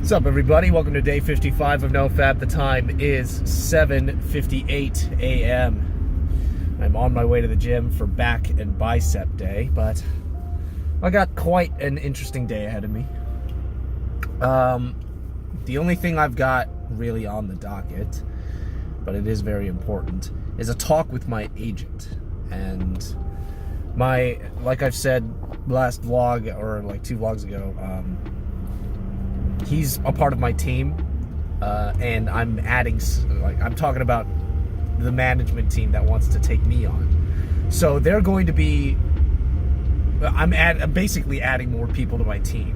What's up, everybody? Welcome to day 55 of NoFap. The time is 7:58 a.m. I'm on my way to the gym for back and bicep day, but I got quite an interesting day ahead of me. The only thing I've got really on the docket, but it is very important, is a talk with my agent. And like I've said last vlog, or like 2 vlogs ago, he's a part of my team, and I'm talking about the management team that wants to take me on. So they're going to be, I'm basically adding more people to my team.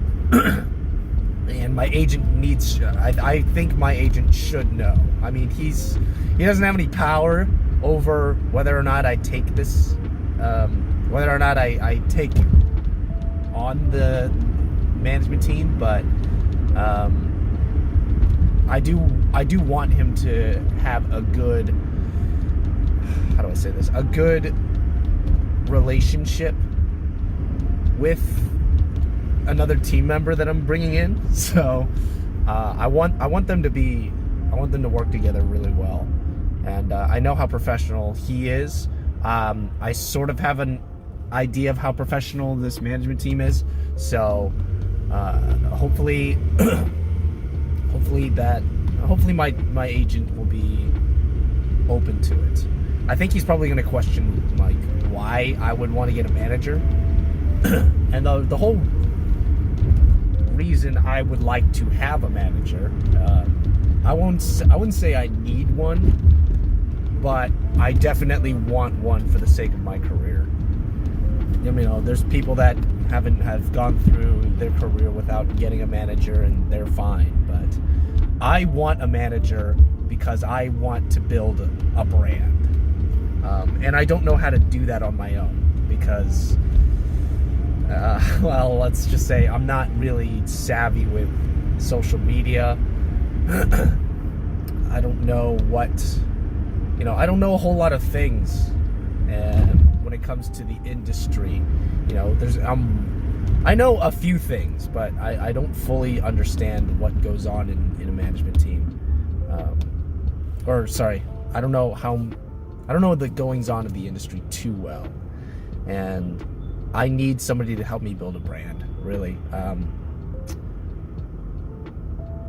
And my agent needs, I think my agent should know. I mean, he doesn't have any power over whether or not I take this, whether or not I take on the management team, but I do want him to have a good, how do I say this, a good relationship with another team member that I'm bringing in. So I want them to work together really well, and I know how professional he is. I sort of have an idea of how professional this management team is, so hopefully my agent will be open to it. I think he's probably going to question like why I would want to get a manager, and the whole reason I would like to have a manager, I wouldn't say I need one, but I definitely want one for the sake of my career. You know, there's people that have gone through their career without getting a manager and they're fine, but I want a manager because I want to build a brand, and I don't know how to do that on my own because well, let's just say I'm not really savvy with social media. I don't know I don't know a whole lot of things, and when it comes to the industry, you know, I know a few things, but I don't fully understand what goes on in a management team. I don't know the goings on of the industry too well, and I need somebody to help me build a brand, really.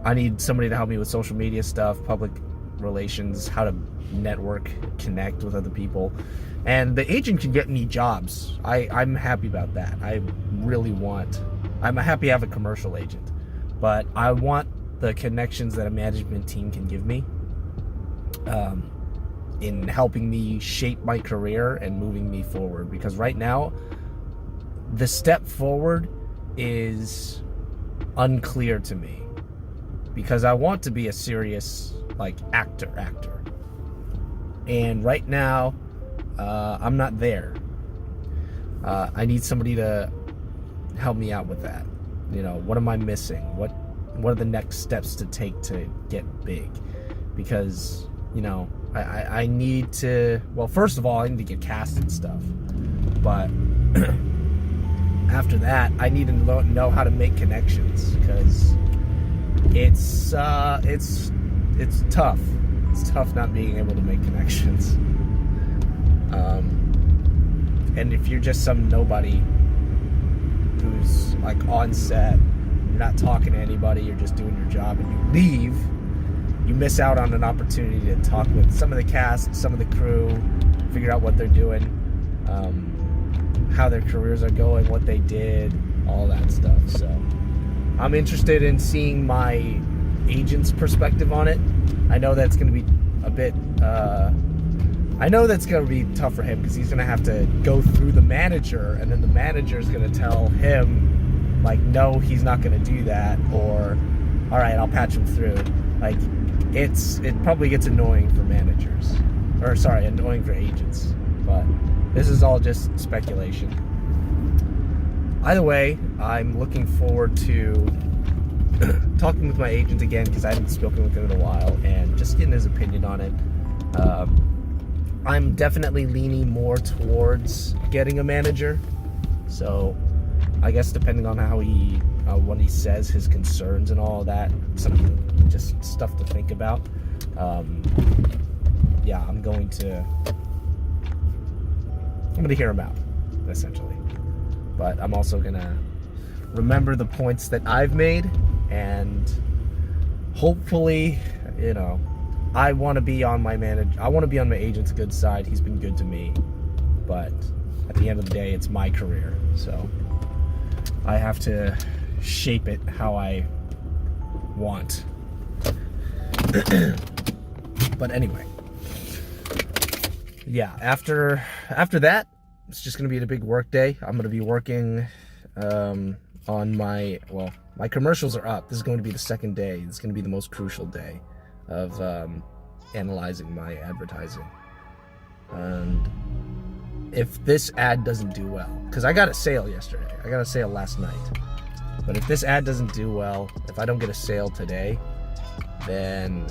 I need somebody to help me with social media stuff, public relations, how to network, connect with other people. And the agent can get me jobs. I'm happy about that. I'm happy to have a commercial agent, but I want the connections that a management team can give me in helping me shape my career and moving me forward. Because right now, the step forward is unclear to me, because I want to be a serious actor, and right now I'm not there. I need somebody to help me out with that. You know, what am I missing? What are the next steps to take to get big? Because, you know, I need to, well, first of all, I need to get cast and stuff, but after that, I need to know how to make connections, because it's tough. It's tough not being able to make connections. And if you're just some nobody who's on set, you're not talking to anybody, you're just doing your job, and you leave, you miss out on an opportunity to talk with some of the cast, some of the crew, figure out what they're doing, how their careers are going, what they did, all that stuff. So I'm interested in seeing my agent's perspective on it. I know that's going to be a bit, I know that's going to be tough for him, because he's going to have to go through the manager, and then the manager is going to tell him, no, he's not going to do that, or, all right, I'll patch him through. It probably gets annoying for managers, or sorry, annoying for agents, but this is all just speculation. Either way, I'm looking forward to talking with my agent again, because I haven't spoken with him in a while, and just getting his opinion on it. I'm definitely leaning more towards getting a manager, so I guess depending on how he what he says, his concerns and all that. Some just stuff to think about. Yeah, I'm going to hear him out, essentially. But I'm also gonna remember the points that I've made, and hopefully, I want to be on my agent's good side. He's been good to me, but at the end of the day, it's my career, so I have to shape it how I want. But anyway, yeah, after that, it's just going to be a big work day. I'm going to be working on my commercials are up. This is going to be the second day. This is going to be the most crucial day of analyzing my advertising. And if this ad doesn't do well, because I got a sale yesterday, I got a sale last night, but if this ad doesn't do well, if I don't get a sale today, then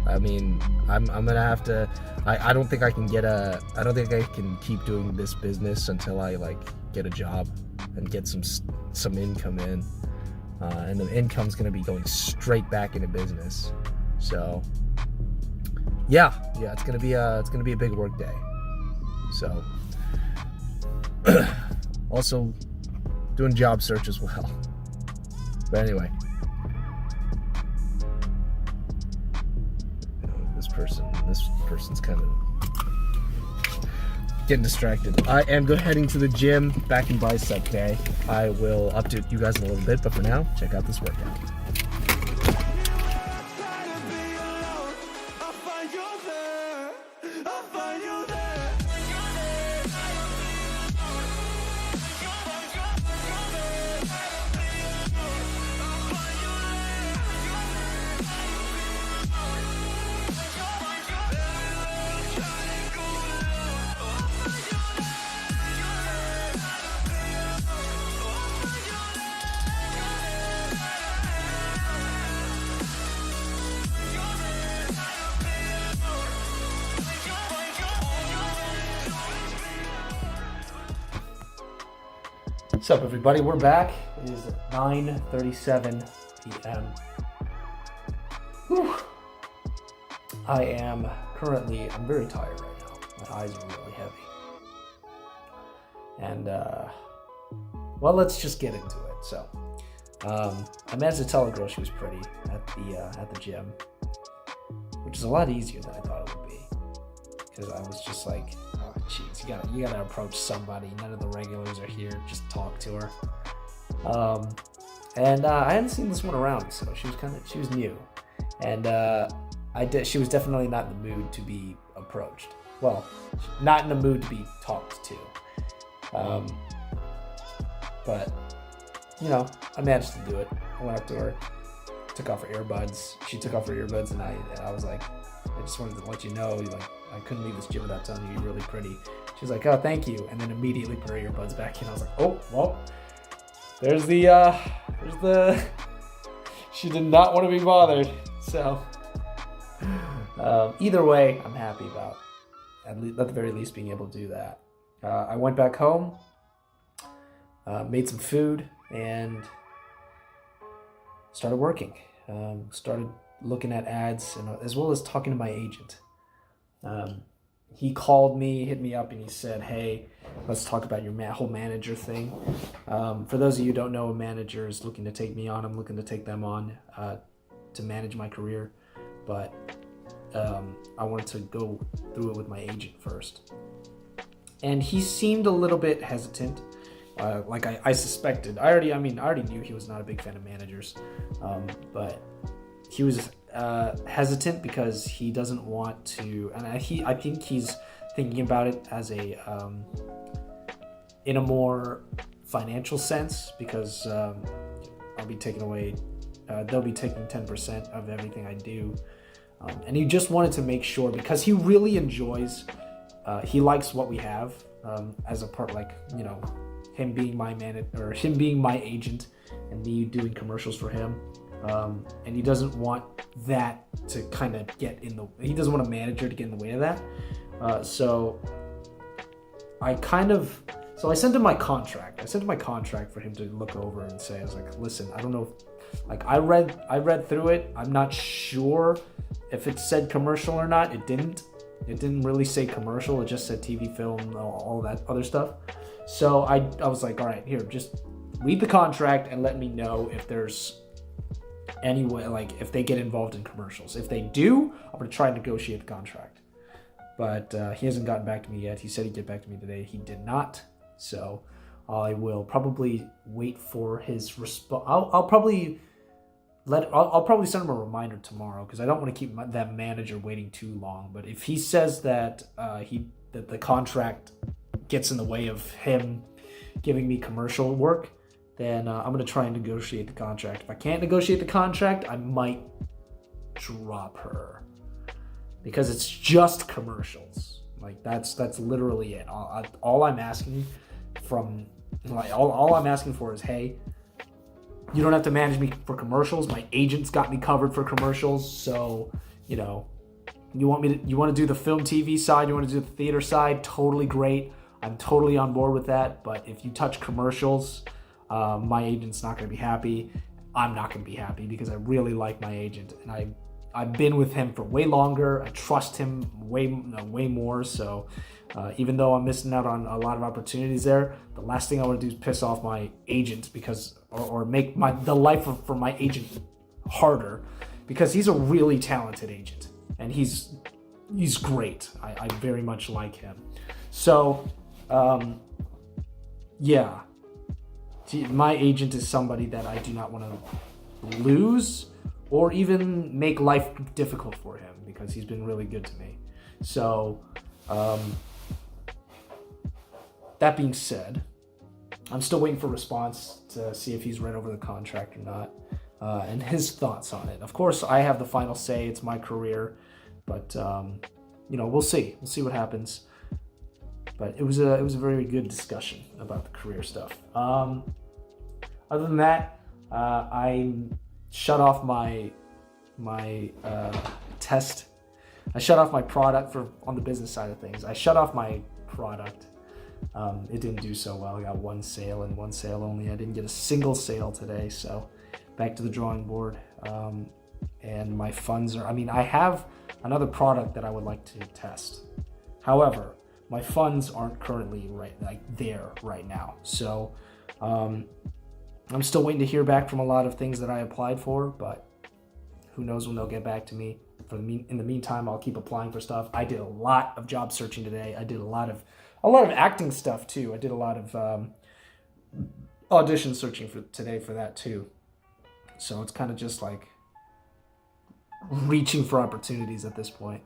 I mean, I'm gonna have to. I don't think I can keep doing this business until I get a job and get some income in, and the income's gonna be going straight back into business. So yeah, it's gonna be a big work day. So also doing job search as well. But anyway. This person's kind of getting distracted. I am heading to the gym, back in bicep day. I will update you guys in a little bit, but for now, check out this workout. What's up, everybody? We're back. It is 9:37 p.m. Whew. I'm very tired right now. My eyes are really heavy. And, well, let's just get into it. So, I managed to tell a girl she was pretty at the gym, which is a lot easier than I thought it would be. Because I was just like, oh, jeez, you gotta approach somebody. None of the regulars are here. Just talk to her. And I hadn't seen this one around, so she was new, and she was definitely not in the mood to be approached. Well, not in the mood to be talked to. But I managed to do it. I went up to her, took off her earbuds. She took off her earbuds, and I was like, I just wanted to let you know, I couldn't leave this gym without telling you you're really pretty. She was like, oh, thank you. And then immediately put her earbuds back in. I was like, oh, well, there's the, she did not want to be bothered. So, either way, I'm happy about, at the very least, being able to do that. I went back home, made some food, and started working. Started looking at ads, and as well as talking to my agent. He called me, hit me up, and he said, hey, let's talk about your whole manager thing. For those of you who don't know, a manager is looking to take me on. I'm looking to take them on to manage my career. But I wanted to go through it with my agent first. And he seemed a little bit hesitant. Like I suspected. I already knew he was not a big fan of managers. But he was hesitant because he doesn't want to, and I think he's thinking about it as in a more financial sense, because I'll be taking away, they'll be taking 10% of everything I do, and he just wanted to make sure, because he really enjoys, he likes what we have as a part, him being my or him being my agent and me doing commercials for him. And he doesn't want that to kind of he doesn't want a manager to get in the way of that. So So I sent him my contract. I sent him my contract for him to look over and say, I was like, listen, I don't know if, like, I read through it. I'm not sure if it said commercial or not. It didn't really say commercial. It just said TV, film, all that other stuff. So I was like, all right, here, just read the contract and let me know if there's any way, like, if they get involved in commercials. If they do, I'm going to try and negotiate the contract. But he hasn't gotten back to me yet. He said he'd get back to me today. He did not. So I will probably wait for his response. I'll probably send him a reminder tomorrow, because I don't want to keep that manager waiting too long. But if he says that that the contract gets in the way of him giving me commercial work, then I'm going to try and negotiate the contract. If I can't negotiate the contract, I might drop her, because it's just commercials. Like, that's literally it. All I'm asking from, like, all I'm asking for is, hey, you don't have to manage me for commercials. My agent's got me covered for commercials. So, you know, you want to do the film TV side, you want to do the theater side, totally great. I'm totally on board with that. But if you touch commercials, my agent's not going to be happy. I'm not going to be happy, because I really like my agent, and I've been with him for way longer. I trust him way more. So even though I'm missing out on a lot of opportunities there, the last thing I want to do is piss off my agent, because or make the life for my agent harder, because he's a really talented agent and he's great. I very much like him. So yeah, my agent is somebody that I do not want to lose, or even make life difficult for him, because he's been really good to me. So, that being said, I'm still waiting for a response to see if he's read over the contract or not, and his thoughts on it. Of course, I have the final say. It's my career, but you know, we'll see. We'll see what happens. But it was a very good discussion about the career stuff. Other than that, I shut off my test. I shut off my product on the business side of things. I shut off my product. It didn't do so well. I got one sale and one sale only. I didn't get a single sale today, so back to the drawing board. And my funds are, I have another product that I would like to test. However, my funds aren't currently there right now. So I'm still waiting to hear back from a lot of things that I applied for, but who knows when they'll get back to me. In the meantime, I'll keep applying for stuff. I did a lot of job searching today. I did a lot of acting stuff too. I did a lot of audition searching for that too. So it's kind of just like reaching for opportunities at this point.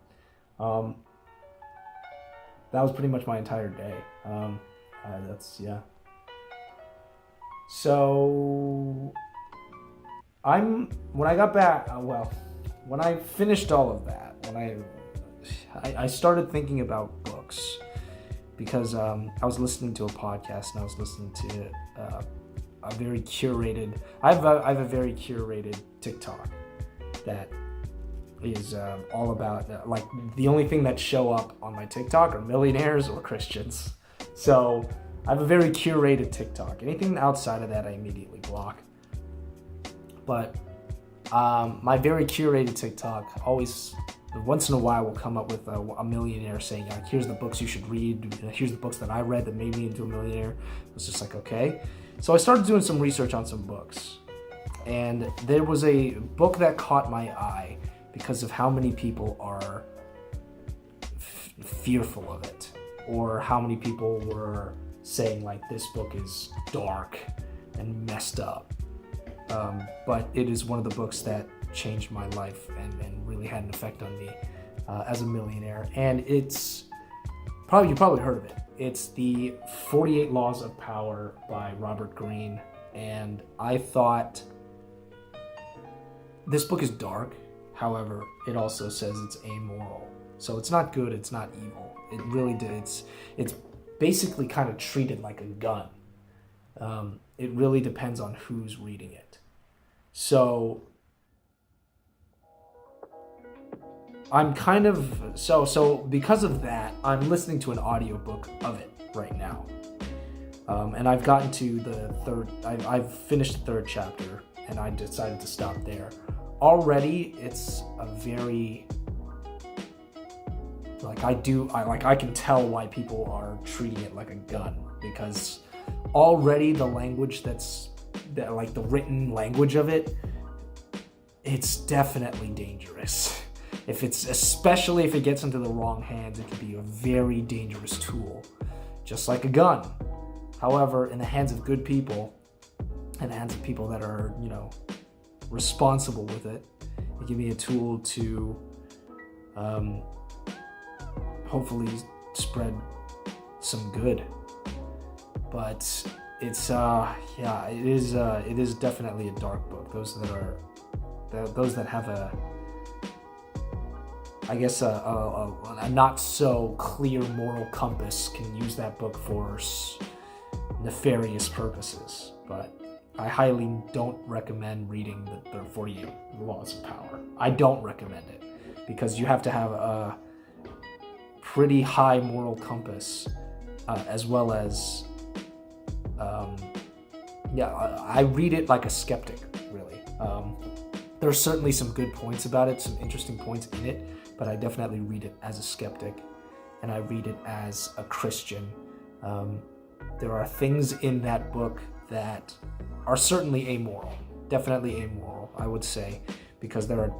That was pretty much my entire day. Yeah. So when I got back, when I finished all of that, I started thinking about books, because I was listening to a podcast, and I was listening to a very curated. I have a very curated TikTok that is all about like the only thing that show up on my TikTok are millionaires or Christians. So I have a very curated TikTok. Anything outside of that, I immediately block. But my very curated TikTok always, once in a while, will come up with a millionaire saying, like, here's the books you should read. Here's the books that I read that made me into a millionaire. It's just like, okay. So I started doing some research on some books. And there was a book that caught my eye because of how many people are fearful of it, or how many people were saying, like, this book is dark and messed up. But it is one of the books that changed my life and really had an effect on me as a millionaire. And it's you probably heard of it. It's the 48 Laws of Power by Robert Greene. And I thought, this book is dark. However, it also says it's amoral. So it's not good, it's not evil. It really did. It's basically kind of treated like a gun. It really depends on who's reading it. So I'm kind of, so because of that, I'm listening to an audiobook of it right now. And I've gotten to the third, I've finished the third chapter, and I decided to stop there. Already, it's a very, I can tell why people are treating it like a gun, because already the language the written language of it, it's definitely dangerous. Especially if it gets into the wrong hands, it can be a very dangerous tool, just like a gun. However, in the hands of good people, and the hands of people that are, responsible with it, it can be a tool to hopefully spread some good. But it's it is definitely a dark book. Those that have a not so clear moral compass can use that book for nefarious purposes. But I highly don't recommend reading the 48 Laws of Power. I don't recommend it, because you have to have a pretty high moral compass, as well as I read it like a skeptic, really. There are certainly some good points about it, some interesting points in it, but I definitely read it as a skeptic, and I read it as a Christian. There are things in that book that are certainly amoral, definitely amoral, I would say, because there are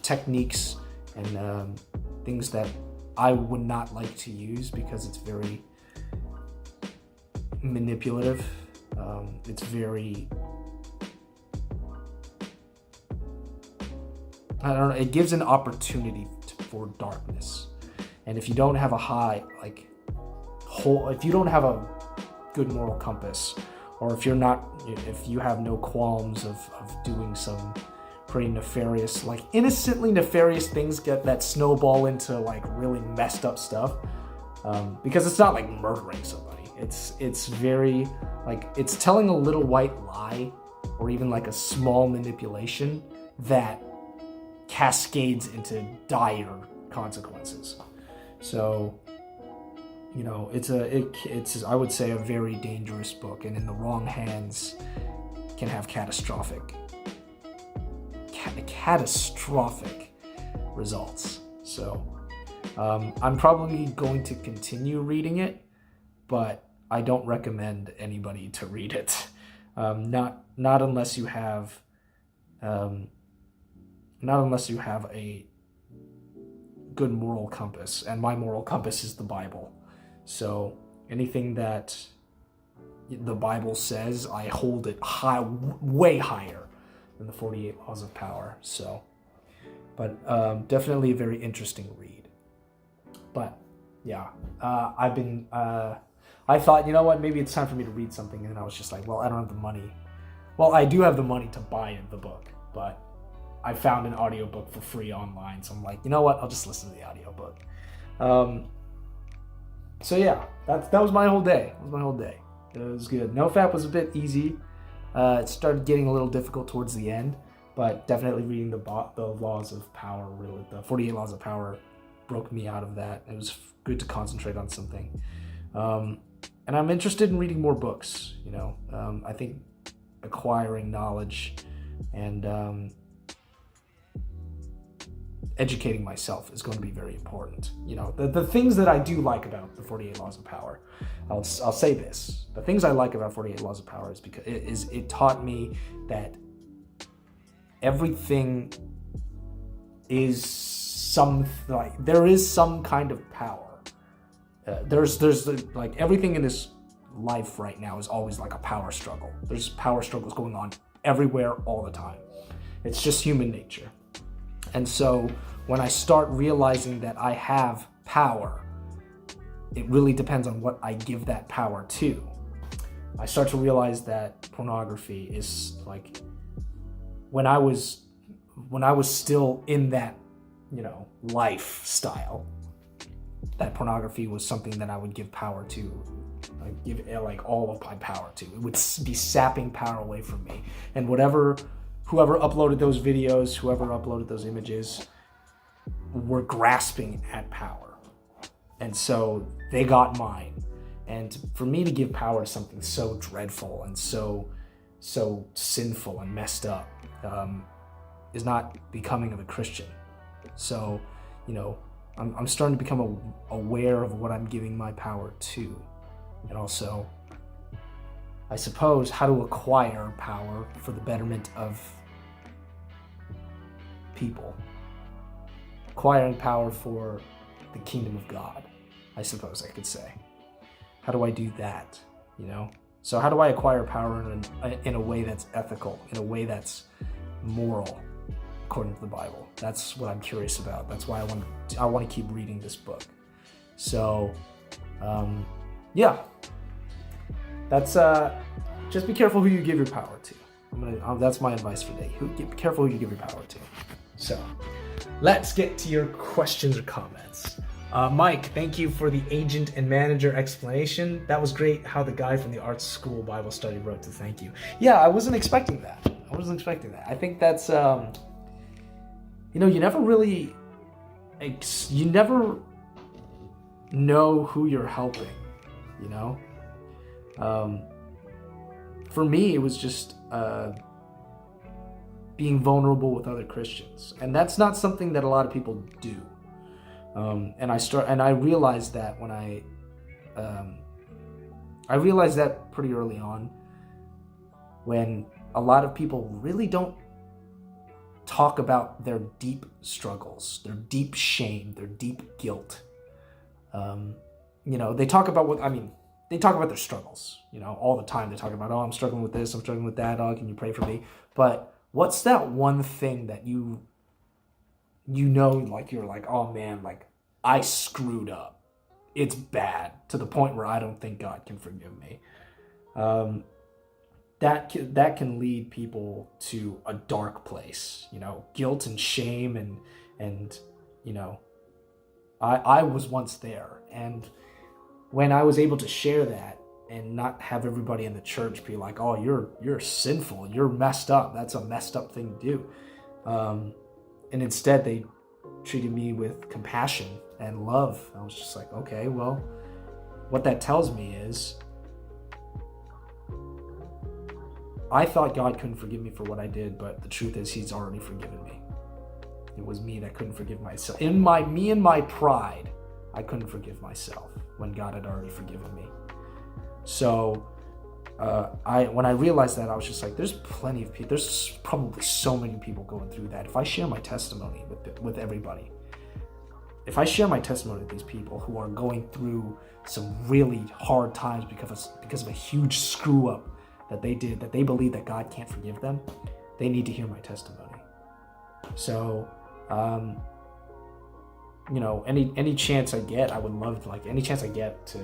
techniques and things that I would not like to use, because it's very manipulative. It's very, I don't know, it gives an opportunity for darkness. And if you don't have if you don't have a good moral compass, or if you have no qualms of doing some pretty nefarious, innocently nefarious things that snowball into really messed up stuff, because it's not like murdering somebody. It's very it's telling a little white lie, or even a small manipulation that cascades into dire consequences. So, it's I would say a very dangerous book, and in the wrong hands can have catastrophic results. So, I'm probably going to continue reading it, but I don't recommend anybody to read it. Not unless you have a good moral compass, and my moral compass is the Bible. So anything that the Bible says, I hold it high, way higher than the 48 Laws of Power. So, but definitely a very interesting read. But yeah, I thought, maybe it's time for me to read something, and then I was just like, well, I don't have the money. Well, I do have the money to buy the book, but I found an audiobook for free online, so I'm like, you know what, I'll just listen to the audiobook. So yeah, that was my whole day. It was good. NoFap was a bit easy. It started getting a little difficult towards the end, but definitely reading the Laws of Power, really, the 48 Laws of Power, broke me out of that. It was good to concentrate on something. And I'm interested in reading more books. I think acquiring knowledge and educating myself is going to be very important. The things that I do like about the 48 Laws of Power, I'll say this. The things I like about 48 Laws of Power is because it taught me that everything is there is some kind of power. There's everything in this life right now is always like a power struggle. There's power struggles going on everywhere all the time. It's just human nature. And so when I start realizing that I have power, it really depends on what I give that power to. I start to realize that pornography is when I was still in that, lifestyle, that pornography was something that I would give power to, give all of my power to. It would be sapping power away from me. And whoever uploaded those videos, whoever uploaded those images, were grasping at power. And so they got mine. And for me to give power to something so dreadful and so sinful and messed up is not becoming of a Christian. So, I'm starting to become aware of what I'm giving my power to. And also, I suppose, how to acquire power for the betterment of people. Acquiring power for the kingdom of God, I suppose I could say. How do I do that, So how do I acquire power in a way that's ethical, in a way that's moral, according to the Bible? That's what I'm curious about. That's why I want to keep reading this book. So, that's just be careful who you give your power to. That's my advice for today. Be careful who you give your power to. So, let's get to your questions or comments. Mike, thank you for the agent and manager explanation. That was great how the guy from the art school Bible study wrote to thank you. Yeah, I wasn't expecting that. I think that's, you never really, you never know who you're helping, For me, it was just being vulnerable with other Christians. And that's not something that a lot of people do. And I realized that when I realized that pretty early on, when a lot of people really don't talk about their deep struggles, their deep shame, their deep guilt. They talk about they talk about their struggles, all the time. They talk about, oh, I'm struggling with this, I'm struggling with that, oh, can you pray for me? But what's that one thing that you're like, oh man, like I screwed up. It's bad to the point where I don't think God can forgive me. That can lead people to a dark place, guilt and shame and I was once there. And when I was able to share that and not have everybody in the church be like, oh, you're sinful, you're messed up, that's a messed up thing to do. And instead they treated me with compassion and love. I was just like, okay, well, what that tells me is I thought God couldn't forgive me for what I did, but the truth is he's already forgiven me. It was me that couldn't forgive myself. In my pride, I couldn't forgive myself when God had already forgiven me. So when I realized that, I was just like, there's plenty of people, there's probably so many people going through that. If I share my testimony with everybody, if I share my testimony with these people who are going through some really hard times because of a huge screw up that they did, that they believe that God can't forgive them, they need to hear my testimony. So, any chance I get, I would love any chance I get to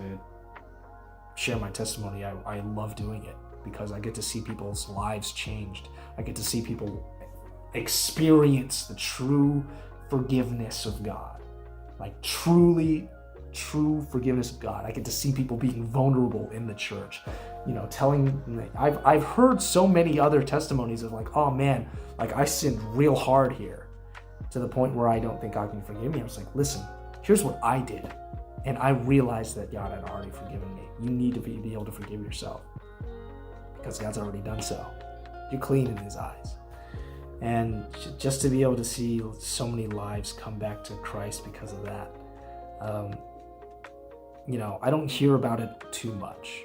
share my testimony, I love doing it because I get to see people's lives changed. I get to see people experience the true forgiveness of God, like true forgiveness of God. I get to see people being vulnerable in the church, I've heard so many other testimonies of like, oh man, like I sinned real hard here to the point where I don't think God can forgive me. I was like, listen, here's what I did. And I realized that God had already forgiven me. You need to be able to forgive yourself because God's already done so. You're clean in his eyes. And just to be able to see so many lives come back to Christ because of that, I don't hear about it too much.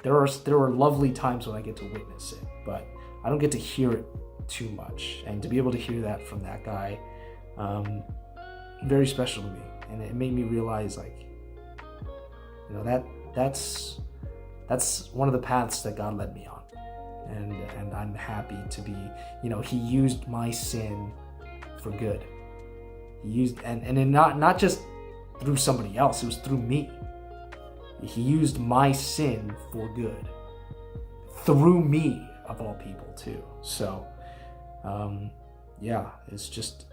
There are lovely times when I get to witness it, but I don't get to hear it too much. And to be able to hear that from that guy, very special to me. And it made me realize, like, that's one of the paths that God led me on. And I'm happy to be, he used my sin for good. He used, and not just through somebody else, it was through me. He used my sin for good. Through me, of all people, too. So, it's just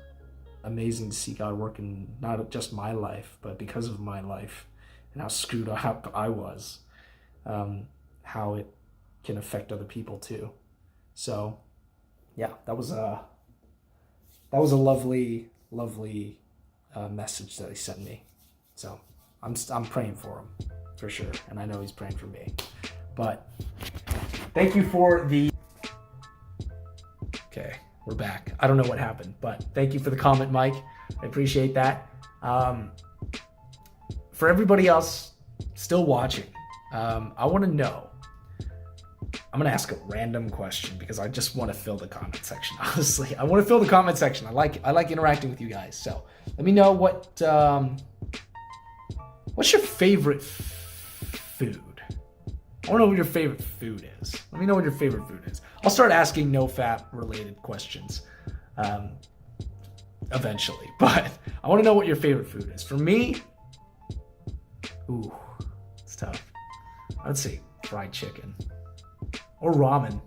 amazing to see God work in not just my life, but because of my life and how screwed up I was, how it can affect other people too. So, that was a lovely message that he sent me. So I'm praying for him. for sure. And I know he's praying for me. But thank you for the... Okay, we're back. I don't know what happened, but thank you for the comment, Mike. I appreciate that. For everybody else still watching, I want to know. I'm going to ask a random question because I just want to fill the comment section. Honestly, I want to fill the comment section. I like interacting with you guys. So let me know what's your favorite food. I want to know what your favorite food is. Let me know what your favorite food is. I'll start asking NoFap related questions eventually, but I want to know what your favorite food is. For me, ooh, it's tough. I'd say fried chicken or ramen.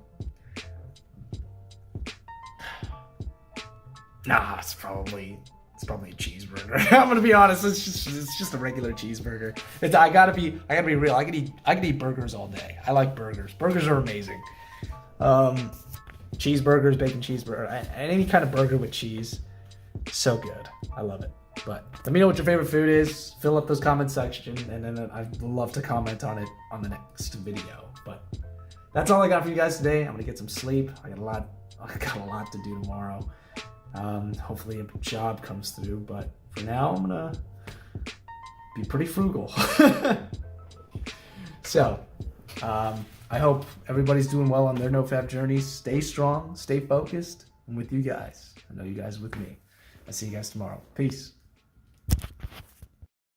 Nah, it's probably a cheeseburger. I'm gonna be honest. It's just a regular cheeseburger. I gotta be real. I could eat burgers all day. I like burgers. Burgers are amazing. Cheeseburgers, bacon cheeseburger, any kind of burger with cheese, so good. I love it. But let me know what your favorite food is. Fill up those comment section, and then I'd love to comment on it on the next video. But that's all I got for you guys today. I'm gonna get some sleep. I got a lot to do tomorrow. Hopefully a job comes through, but for now I'm gonna be pretty frugal. So I hope everybody's doing well on their NoFap journeys. Stay strong, stay focused. I'm with you guys. I know you guys are with me. I'll see you guys tomorrow. Peace.